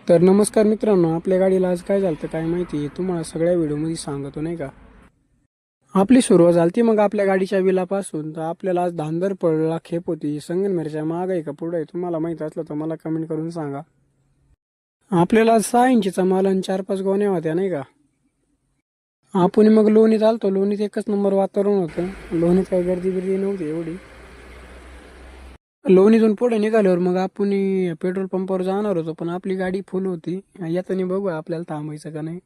तर नमस्कार मित्रांनो, आपल्या गाडीला आज काय झालं काय माहिती आहे तुम्हाला सगळ्या व्हिडिओमध्ये सांगतो नाही का. आपली सुरुवात झाली मग आपल्या गाडीच्या विलापासून. तर आपल्याला आज धांदर पडला खेप होती. संगमनेरच्या माग आहे का पुढे आहे तुम्हाला माहित असलं तर मला कमेंट करून सांगा. आपल्याला आज 6 इंचीचा माल आणि 4-5 गोण्या होत्या नाही का. आपण मग लोणीत आलतो. लोणीत एकच नंबर वातावरण होतं. लोणीत काही गर्दी बिर्दी नव्हती एवढी. लोणीतून पुढे निघाल्यावर मग आपण पेट्रोल पंपावर जाणार होतो, पण आपली गाडी फुल होती. येताना बघू आपल्याला थांबायचं का नाही.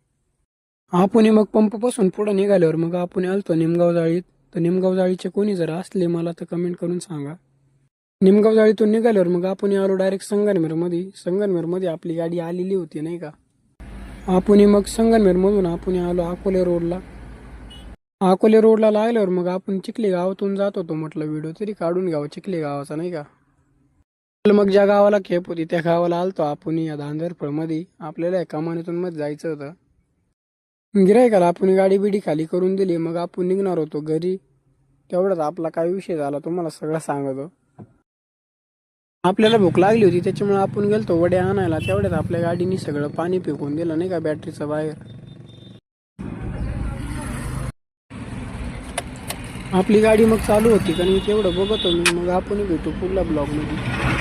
आपण मग पंपापासून पुढे निघाल्यावर मग आपण आलतो निमगाव जाळीत. तर निमगाव जाळीचे कोणी जर असले मला तर कमेंट करून सांगा. निमगाव जाळीतून निघाल्यावर मग आपण आलो डायरेक्ट संगमनेरमध्ये. संगमनेरमध्ये आपली गाडी आलेली होती नाही का. आपण मग संगमनेरमधून आपण आलो अकोले रोडला. अकोले रोडला लागल्यावर मग आपण चिखली गावातून जात होतो. म्हटलं व्हिडिओ तरी काढून घ्यावा चिखली गावाचा नाही का. मग ज्या गावाला खेप होती त्या गावाला आलतो आपण या धांदरफळमध्ये. आपल्याला कमानीतून मध्ये जायचं होतं. गिरायकाला आपण गाडी बिडी खाली करून दिली. मग आपण निघणार होतो घरी. तेवढ्यात आपला काय विषय झाला तुम्हाला सगळं सांगतो. आपल्याला भूक लागली होती त्याच्यामुळे आपण गेलतो वड्या आणायला. तेवढ्यात आपल्या गाडीने सगळं पाणी फेकून दिलं नाही का बॅटरीचं बाहेर. आपली गाडी मग चालू होती कारण मी तेवढं बघतो मी. मग आपण भेटू पुढल्या ब्लॉगमध्ये.